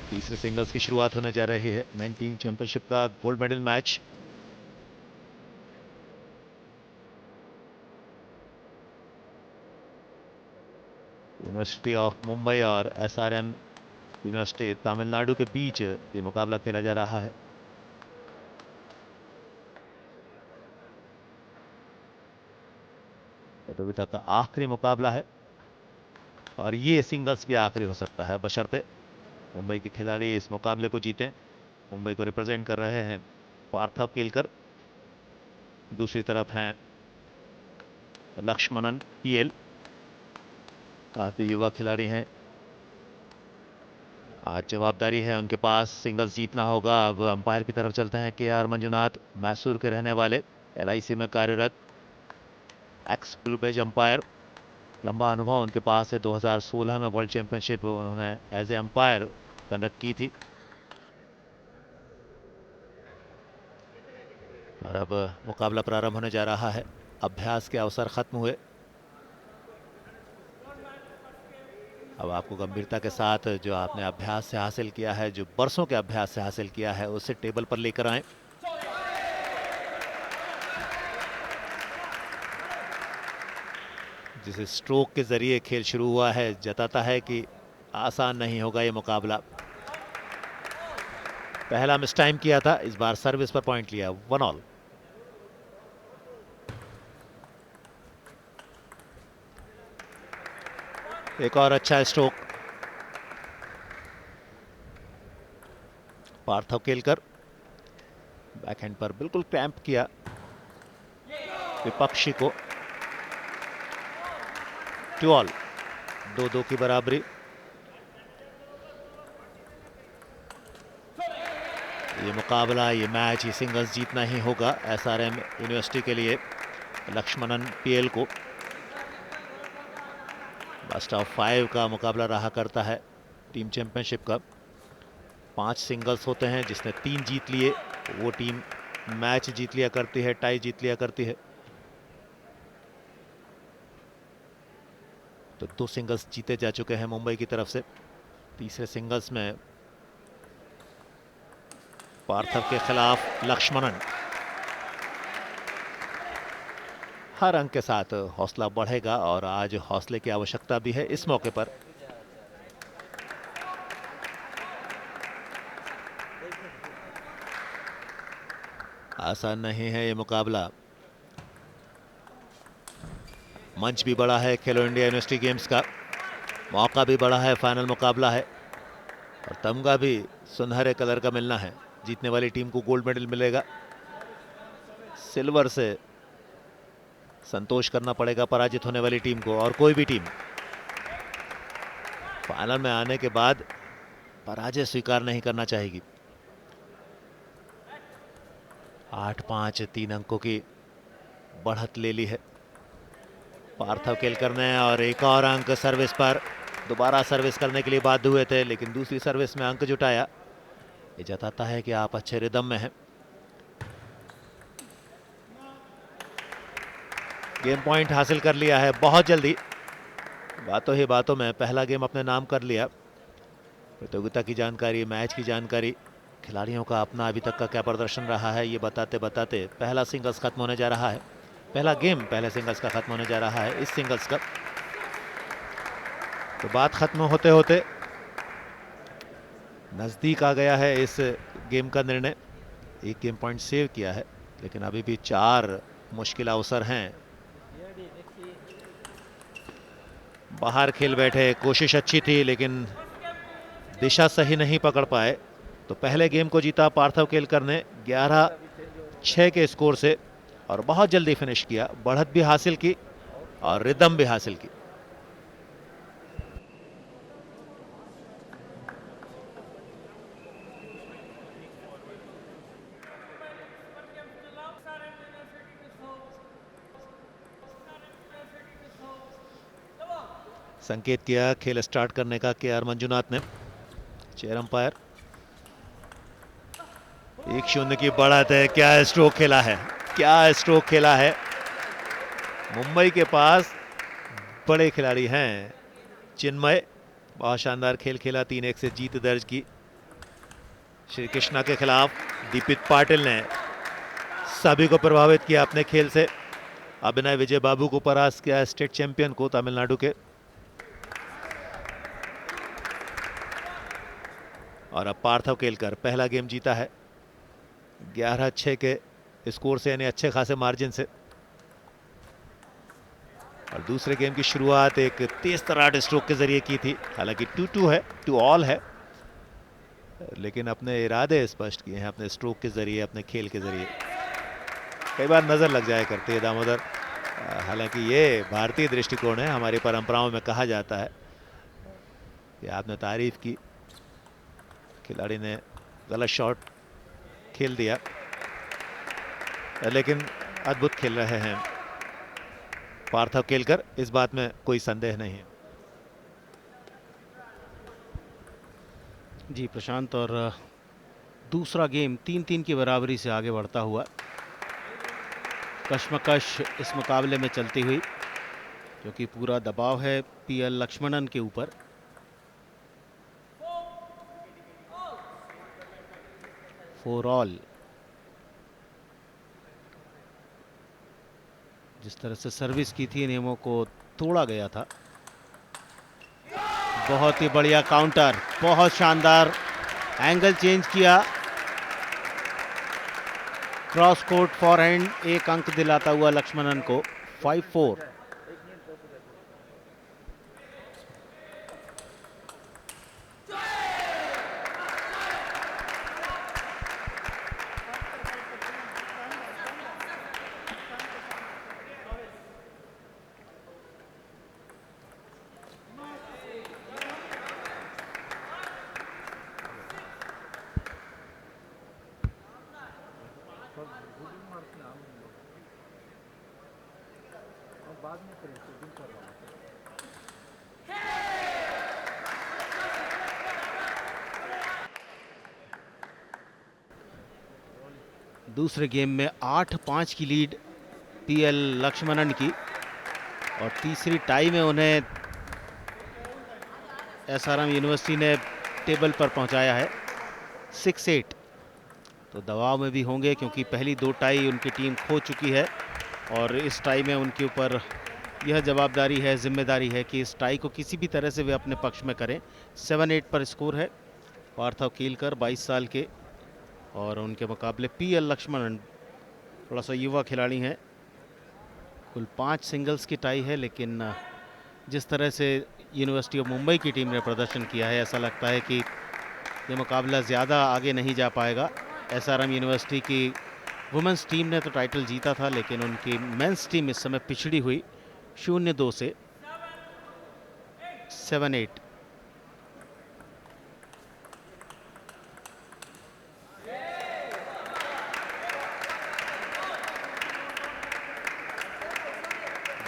तीसरे सिंगल्स की शुरुआत होने जा रही है मेन टीम चैंपियनशिप का gold medal match. University of Mumbai और एसआरएम यूनिवर्सिटी तमिलनाडु के बीच ये मुकाबला खेला जा रहा है। प्रतियोगिता का आखिरी मुकाबला है और ये सिंगल्स भी आखिरी हो सकता है बशर्ते मुंबई के खिलाड़ी इस मुकाबले को जीतें। मुंबई को रिप्रेजेंट कर रहे हैं पार्थव केलकर, दूसरी तरफ हैं लक्ष्मणन पीएल, काफी युवा खिलाड़ी हैं। आज जवाबदारी है उनके पास, सिंगल्स जीतना होगा। अब अंपायर की तरफ चलते हैं के आर मंजुनाथ, मैसूर के रहने वाले, एलआईसी में कार्यरत, एक्स ब्लू बेज अंपायर, लंबा अनुभव उनके पास है। 2016 में वर्ल्ड चैंपियनशिप उन्होंने एज ए अंपायर कंडक्ट की थी। और अब मुकाबला प्रारंभ होने जा रहा है। अभ्यास के अवसर खत्म हुए, अब आपको गंभीरता के साथ जो आपने अभ्यास से हासिल किया है, जो बरसों के अभ्यास से हासिल किया है, उसे टेबल पर लेकर आए। जिस स्ट्रोक के जरिए खेल शुरू हुआ है जताता है कि आसान नहीं होगा ये मुकाबला। पहला मिस टाइम किया था, इस बार सर्विस पर पॉइंट लिया। 1 ऑल। एक और अच्छा स्ट्रोक पार्थव केलकर, बैकहैंड पर बिल्कुल क्रैम्प किया विपक्षी को। 2 ऑल, 2-2 की बराबरी। ये मुकाबला, ये मैच, ये सिंगल्स जीतना ही होगा एसआरएम यूनिवर्सिटी के लिए, लक्ष्मणन पीएल को। बेस्ट ऑफ 5 का मुकाबला रहा करता है टीम चैंपियनशिप का। 5 सिंगल्स होते हैं, जिसने 3 जीत लिए वो टीम मैच जीत लिया करती है, टाई जीत लिया करती है। तो 2 सिंगल्स जीते जा चुके हैं मुंबई की तरफ से। तीसरे सिंगल्स में पार्थव के खिलाफ लक्ष्मणन। हर अंक के साथ हौसला बढ़ेगा और आज हौसले की आवश्यकता भी है इस मौके पर। आसान नहीं है ये मुकाबला। मंच भी बड़ा है खेलो इंडिया यूनिवर्सिटी गेम्स का, मौका भी बड़ा है, फाइनल मुकाबला है और तमगा भी सुनहरे कलर का मिलना है। जीतने वाली टीम को गोल्ड मेडल मिलेगा, सिल्वर से संतोष करना पड़ेगा पराजित होने वाली टीम को। और कोई भी टीम फाइनल में आने के बाद पराजय स्वीकार नहीं करना चाहेगी। 8-5 3 अंकों की बढ़त ले ली है पार्थव केलकर ने, और एक और अंक सर्विस पर। दोबारा सर्विस करने के लिए बाध्य हुए थे, लेकिन दूसरी सर्विस में अंक जुटाया। ये जताता है कि आप अच्छे रिदम में हैं। गेम पॉइंट हासिल कर लिया है बहुत जल्दी, बातों ही बातों में पहला गेम अपने नाम कर लिया। प्रतियोगिता की जानकारी, मैच की जानकारी, खिलाड़ियों का अपना अभी तक का क्या प्रदर्शन रहा है, ये बताते बताते पहला सिंगल्स खत्म होने जा रहा है। पहला गेम पहले सिंगल्स का खत्म होने जा रहा है इस सिंगल्स का। तो बात खत्म होते होते नजदीक आ गया है इस गेम का निर्णय। एक गेम पॉइंट सेव किया है, लेकिन अभी भी 4 मुश्किल अवसर हैं। बाहर खेल बैठे, कोशिश अच्छी थी लेकिन दिशा सही नहीं पकड़ पाए। तो पहले गेम को जीता पार्थव केलकर ने 11-6 के स्कोर से और बहुत जल्दी फिनिश किया, बढ़त भी हासिल की और रिदम भी हासिल की। संकेत किया खेल स्टार्ट करने का के आर मंजुनाथ ने, चेयर अंपायर। 1-0 की बढ़त है। क्या स्ट्रोक खेला है, क्या स्ट्रोक खेला है। मुंबई के पास बड़े खिलाड़ी हैं। चिन्मय बहुत शानदार खेल खेला, 3-1 से जीत दर्ज की। श्री कृष्णा के खिलाफ दीपित पाटिल ने सभी को प्रभावित किया अपने खेल से। अभिनय विजय बाबू को परास्त किया, स्टेट चैंपियन को तमिलनाडु के। और अब पार्थव केलकर पहला गेम जीता है 11-6 के स्कोर से, यानी अच्छे खासे मार्जिन से। और दूसरे गेम की शुरुआत एक तेज तरार स्ट्रोक के जरिए की थी। हालांकि 2-2 है, 2 ऑल है, लेकिन अपने इरादे स्पष्ट किए हैं अपने स्ट्रोक के जरिए, अपने खेल के जरिए। कई बार नजर लग जाया करती है दामोदर। हालांकि ये भारतीय दृष्टिकोण है, हमारी परंपराओं में कहा जाता है कि आपने तारीफ की, खिलाड़ी ने गलत शॉट खेल दिया, लेकिन अद्भुत खेल रहे हैं पार्थव केलकर, इस बात में कोई संदेह नहीं है। जी प्रशांत, और दूसरा गेम 3-3 की बराबरी से आगे बढ़ता हुआ। कश्मकश इस मुकाबले में चलती हुई, क्योंकि पूरा दबाव है पीएल लक्ष्मणन के ऊपर। Four all. जिस तरह से सर्विस की थी, नियमों को तोड़ा गया था। बहुत ही बढ़िया काउंटर, बहुत शानदार एंगल चेंज किया। क्रॉस कोर्ट फॉरहैंड, एक अंक दिलाता हुआ लक्ष्मणन को। 5-4। दूसरे गेम में 8-5 की लीड पीएल लक्ष्मणन की, और तीसरी टाई में उन्हें एसआरएम यूनिवर्सिटी ने टेबल पर पहुंचाया है 6-8। तो दबाव में भी होंगे, क्योंकि पहली 2 टाई उनकी टीम खो चुकी है, और इस टाई में उनके ऊपर यह जवाबदारी है, जिम्मेदारी है कि इस टाई को किसी भी तरह से वे अपने पक्ष में करें। 7-8 पर स्कोर है। पार्थव केलकर 22 साल के, और उनके मुकाबले पीएल लक्ष्मणन थोड़ा सा युवा खिलाड़ी हैं। कुल 5 सिंगल्स की टाई है, लेकिन जिस तरह से यूनिवर्सिटी ऑफ मुंबई की टीम ने प्रदर्शन किया है, ऐसा लगता है कि ये मुकाबला ज़्यादा आगे नहीं जा पाएगा। एसआरएम यूनिवर्सिटी की वुमेंस टीम ने तो टाइटल जीता था, लेकिन उनकी मेंस टीम इस समय पिछड़ी हुई 0-2 से। 7-8।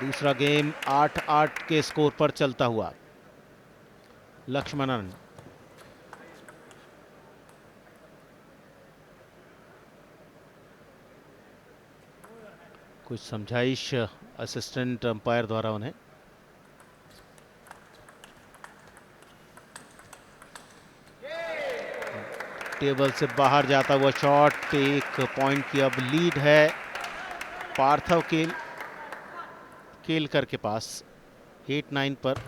दूसरा गेम 8-8 के स्कोर पर चलता हुआ। लक्ष्मणन कुछ समझाइश असिस्टेंट अंपायर द्वारा उन्हें। टेबल से बाहर जाता हुआ शॉट, 1 पॉइंट की अब लीड है पार्थव केलकर के पास। 8-9 पर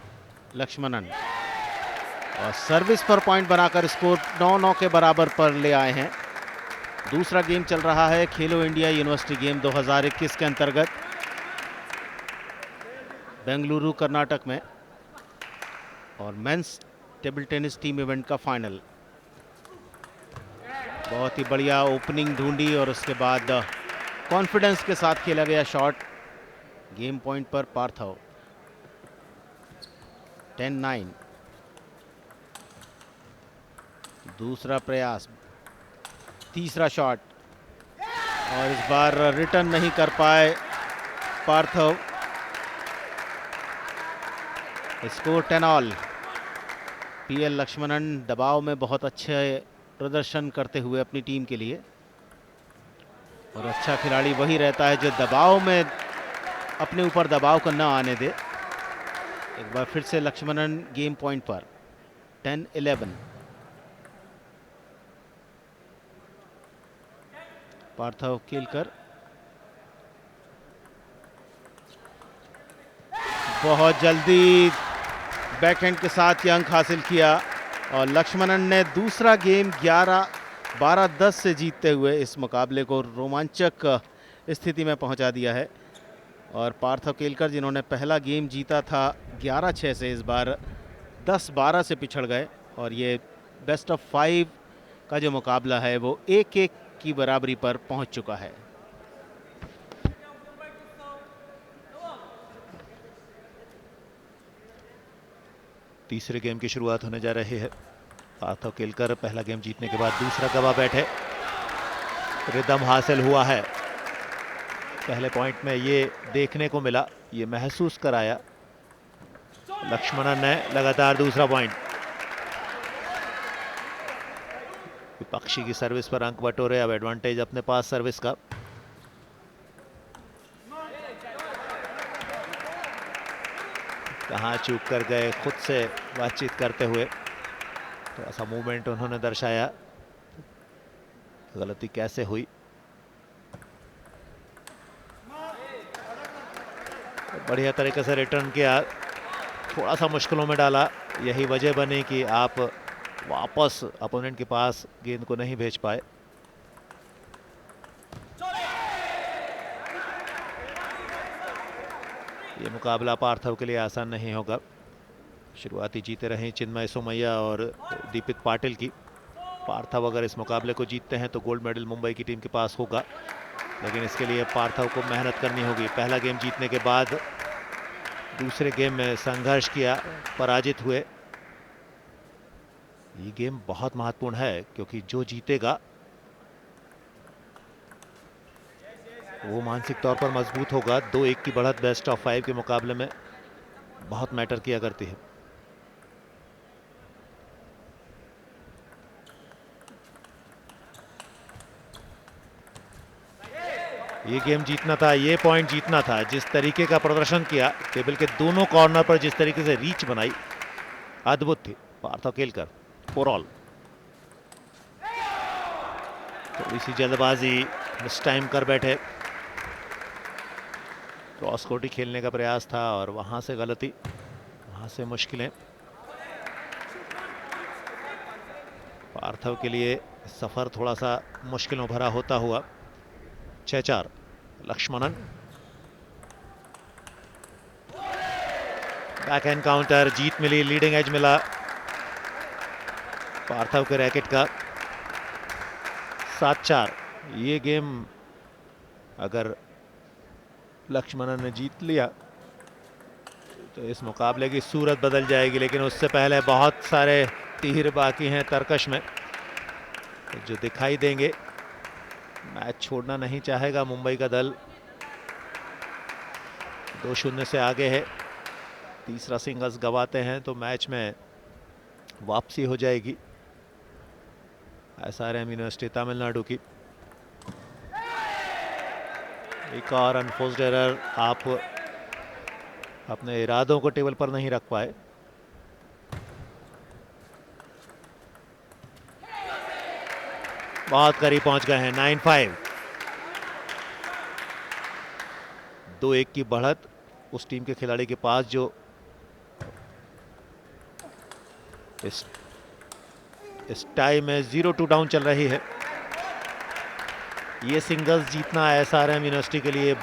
लक्ष्मणन, और सर्विस पर पॉइंट बनाकर स्कोर 9-9 के बराबर पर ले आए हैं। दूसरा गेम चल रहा है खेलो इंडिया यूनिवर्सिटी गेम 2021 के अंतर्गत बेंगलुरु कर्नाटक में, और men's table tennis team event का फाइनल। बहुत ही बढ़िया ओपनिंग ढूंढी, और उसके बाद कॉन्फिडेंस के साथ खेला गया शॉट। गेम पॉइंट पर पार्थव। 10-9। दूसरा प्रयास, तीसरा शॉट, और इस बार रिटर्न नहीं कर पाए Parthav. Score 10 all. PL Lakshmanan दबाव में बहुत अच्छे प्रदर्शन करते हुए अपनी टीम के लिए और अच्छा खिलाड़ी वही रहता है जो दबाव में अपने ऊपर दबाव को न आने दे। एक बार फिर से लक्ष्मणन गेम पॉइंट पर 10-11। पार्थव केलकर बहुत जल्दी बैकहैंड के साथ ये अंक हासिल किया और लक्ष्मणन ने दूसरा गेम 12-10 से जीतते हुए इस मुकाबले को रोमांचक स्थिति में पहुंचा दिया है। और पार्थव केलकर जिन्होंने पहला गेम जीता था 11-6 से, इस बार 10-12 से पिछड़ गए और ये बेस्ट ऑफ 5 का जो मुकाबला है वो 1-1 की बराबरी पर पहुंच चुका है। तीसरे गेम की शुरुआत होने जा रही है। पार्थव केलकर पहला गेम जीतने के बाद दूसरा गवा बैठे। रिदम हासिल हुआ है। पहले पॉइंट में ये देखने को मिला, ये महसूस कराया लक्ष्मणन ने लगातार दूसरा पॉइंट। विपक्षी की सर्विस पर अंक बटोरे, अब एडवांटेज अपने पास सर्विस का। कहां चूक कर गए, खुद से बातचीत करते हुए थोड़ा सा मूवमेंट उन्होंने दर्शाया, गलती कैसे हुई। बढ़िया तरीके से रिटर्न किया, थोड़ा सा मुश्किलों में डाला, यही वजह बनी कि आप वापस अपोनेंट के पास गेंद को नहीं भेज पाए। ये मुकाबला पार्थव के लिए आसान नहीं होगा। शुरुआती जीते रहे चिन्मय सोमैया और दीपित पाटिल की। पार्थव अगर इस मुकाबले को जीतते हैं तो गोल्ड मेडल मुंबई की टीम के पास होगा, लेकिन इसके लिए पार्थव को मेहनत करनी होगी। पहला गेम जीतने के बाद दूसरे गेम में संघर्ष किया, पराजित हुए। ये गेम बहुत महत्वपूर्ण है क्योंकि जो जीतेगा वो मानसिक तौर पर मजबूत होगा। 2-1 की बढ़त बेस्ट ऑफ 5 के मुकाबले में बहुत मैटर किया करती है। ये गेम जीतना था, ये पॉइंट जीतना था। जिस तरीके का प्रदर्शन किया, टेबल के दोनों कॉर्नर पर जिस तरीके से रीच बनाई, अद्भुत थी। पार्थव केलकर फोर ऑल। थोड़ी सी जल्दबाजी, मिस टाइम कर बैठे। क्रॉस कोर्ट ही खेलने का प्रयास था और वहां से गलती, वहां से मुश्किलें। पार्थव के लिए सफर थोड़ा सा मुश्किलों भरा होता हुआ। 6-4 लक्ष्मणन। बैक हैंड काउंटर, जीत मिली, लीडिंग एज मिला पार्थव के रैकेट का। 7-4। ये गेम अगर लक्ष्मणन ने जीत लिया तो इस मुकाबले की सूरत बदल जाएगी, लेकिन उससे पहले बहुत सारे तीर बाकी हैं तरकश में जो दिखाई देंगे। मैच छोड़ना नहीं चाहेगा मुंबई का दल। 2-0 से आगे है। तीसरा सिंगल्स गवाते हैं तो मैच में वापसी हो जाएगी एसआरएम यूनिवर्सिटी तमिलनाडु की। एक और अनफोर्स्ड एरर, आप अपने इरादों को टेबल पर नहीं रख पाए। बहुत करीब पहुंच गए हैं। 9-5। 2-1 की बढ़त उस टीम के खिलाड़ी के पास जो इस टाई में 0-2 डाउन चल रही है। ये सिंगल्स जीतना एसआरएम यूनिवर्सिटी के लिए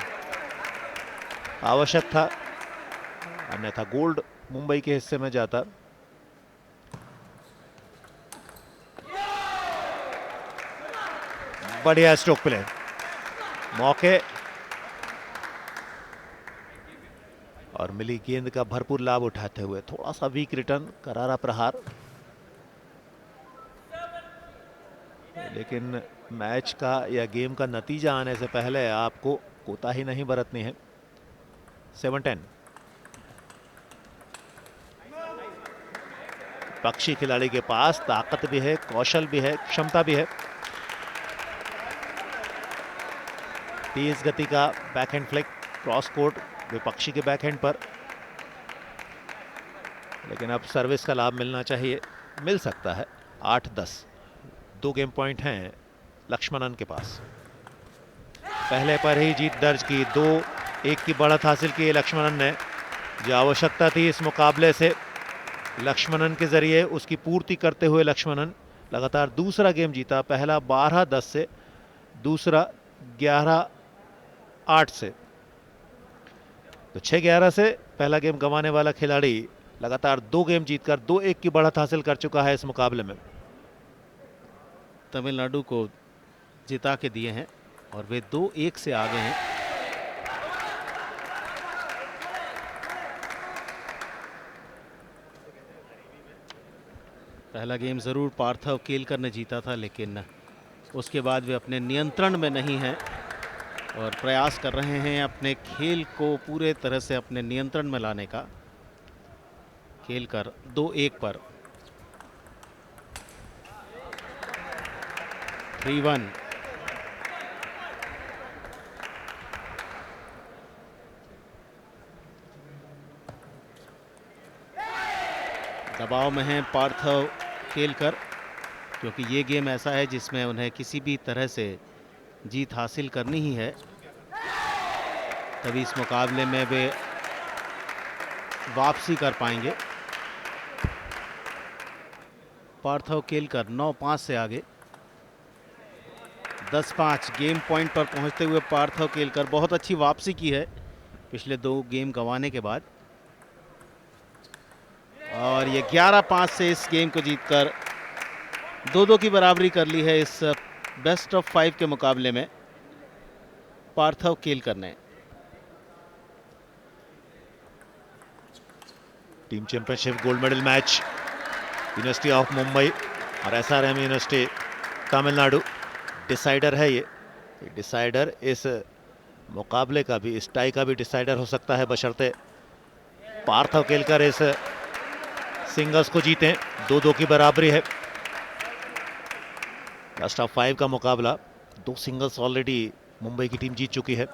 आवश्यक था, अन्यथा गोल्ड मुंबई के हिस्से में जाता। बढ़िया स्ट्रोक प्ले, मौके और मिली गेंद का भरपूर लाभ उठाते हुए। थोड़ा सा वीक रिटर्न, करारा प्रहार, लेकिन मैच का या गेम का नतीजा आने से पहले आपको कोताही नहीं बरतनी है। 7-10। पक्षी खिलाड़ी के पास ताकत भी है, कौशल भी है, क्षमता भी है। तेज गति का बैकहैंड फ्लिक क्रॉस कोर्ट विपक्षी के बैकहैंड पर, लेकिन अब सर्विस का लाभ मिलना चाहिए, मिल सकता है। 8-10 2 गेम पॉइंट हैं लक्ष्मणन के पास। पहले पर ही जीत दर्ज की, 2-1 की बढ़त हासिल की लक्ष्मणन ने। जो आवश्यकता थी इस मुकाबले से लक्ष्मणन के जरिए उसकी पूर्ति करते हुए लक्ष्मणन लगातार दूसरा गेम जीता। पहला 12-10 से, दूसरा 11-8 से। तो 6-11 से पहला गेम गंवाने वाला खिलाड़ी लगातार 2 गेम जीतकर 2-1 की बढ़त हासिल कर चुका है इस मुकाबले में। तमिलनाडु को जिता के दिए हैं और वे 2-1 से आगे हैं। पहला गेम जरूर पार्थव केलकर ने जीता था, लेकिन उसके बाद वे अपने नियंत्रण में नहीं हैं और प्रयास कर रहे हैं अपने खेल को पूरे तरह से अपने नियंत्रण में लाने का। केलकर 2-1 पर। 3-1। दबाव में हैं पार्थव केलकर, क्योंकि ये गेम ऐसा है जिसमें उन्हें किसी भी तरह से जीत हासिल करनी ही है, तभी इस मुकाबले में वे वापसी कर पाएंगे। पार्थव केलकर 9-5 से आगे। 10-5 गेम पॉइंट पर पहुंचते हुए पार्थव केलकर बहुत अच्छी वापसी की है पिछले 2 गेम गंवाने के बाद, और ये 11-5 से इस गेम को जीतकर 2-2 की बराबरी कर ली है इस बेस्ट ऑफ 5 के मुकाबले में पार्थव केलकर ने। Team championship gold medal match university of Mumbai और एसआरएम यूनिवर्सिटी तमिलनाडु। डिसाइडर है ये डिसाइडर इस मुकाबले का भी, इस टाई का भी डिसाइडर हो सकता है, बशर्ते पार्थव केलकर इस सिंगल्स को जीतें। 2-2 की बराबरी है। बेस्ट ऑफ 5 का मुकाबला, 2 सिंगल्स ऑलरेडी मुंबई की टीम जीत चुकी है।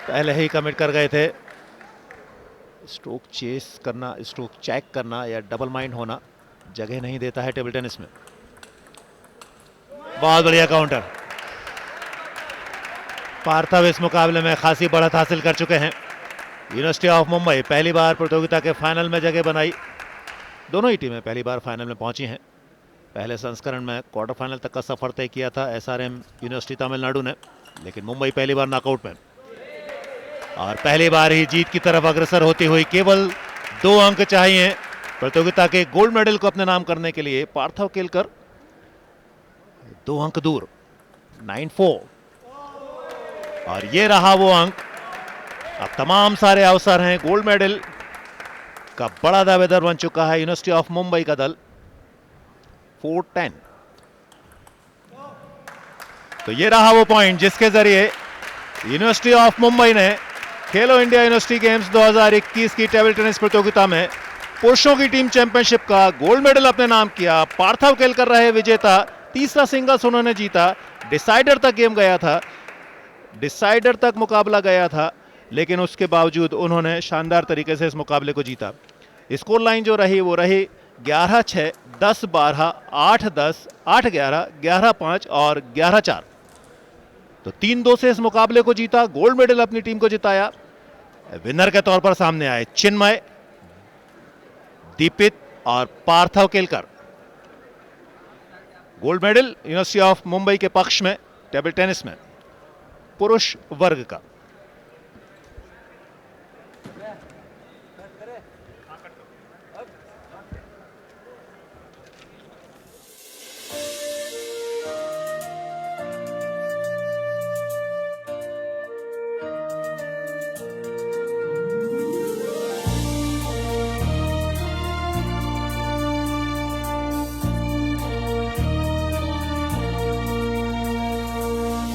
पहले ही कमिट कर गए थे। स्ट्रोक चेस करना, स्ट्रोक चेक करना या डबल माइंड होना जगह नहीं देता है टेबल टेनिस में। बहुत बढ़िया काउंटर। पार्थव इस मुकाबले में खासी बढ़त हासिल कर चुके हैं। यूनिवर्सिटी ऑफ मुंबई पहली बार प्रतियोगिता के फाइनल में जगह बनाई। दोनों ही टीमें पहली बार फाइनल में पहुंची हैं। पहले संस्करण में क्वार्टर फाइनल तक का सफर तय किया था एसआरएम यूनिवर्सिटी तमिलनाडु ने, लेकिन मुंबई पहली बार नॉकआउट में, और पहली बार ही जीत की तरफ अग्रसर होती हुई। केवल 2 अंक चाहिए प्रतियोगिता के गोल्ड मेडल को अपने नाम करने के लिए। पार्थव केलकर 2 अंक दूर, 9-4, और ये रहा वो अंक। अब तमाम सारे अवसर हैं। गोल्ड मेडल का बड़ा दावेदार बन चुका है यूनिवर्सिटी ऑफ मुंबई का दल। 4-10। तो ये रहा वो पॉइंट जिसके जरिए यूनिवर्सिटी ऑफ मुंबई ने खेलो इंडिया यूनिवर्सिटी गेम्स 2021 की टेबल टेनिस प्रतियोगिता में पुरुषों की टीम चैंपियनशिप का गोल्ड मेडल अपने नाम किया। पार्थव केलकर रहे विजेता। तीसरा सिंगल्स उन्होंने जीता। डिसाइडर तक गेम गया था, डिसाइडर तक मुकाबला गया था, लेकिन उसके बावजूद उन्होंने शानदार तरीके से इस मुकाबले को जीता। स्कोर लाइन जो रही वो रही 11-6, 10-12, 8-10, 8-11, 11-5 और 11-4। तो 3-2 से इस मुकाबले को जीता। गोल्ड मेडल अपनी टीम को जिताया। विनर के तौर पर सामने आए चिन्मय, दीपित और Parthav Kelkar. Gold medal university of Mumbai के पक्ष में टेबल टेनिस में पुरुष वर्ग का।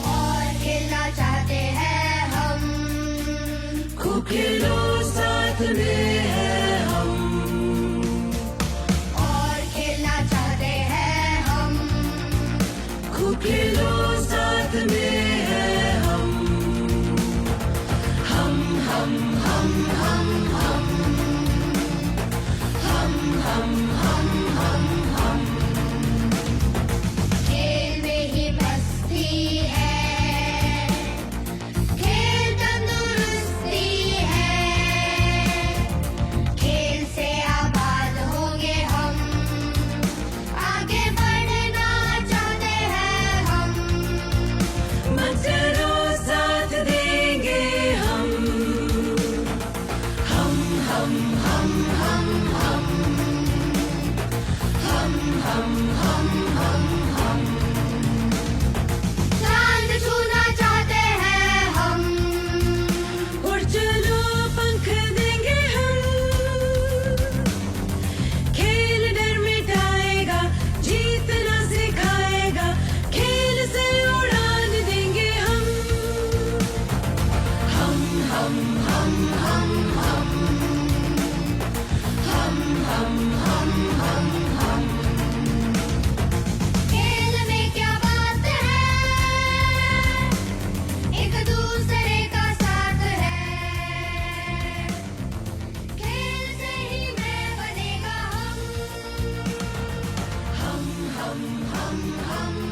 और खेलना चाहते हैं हम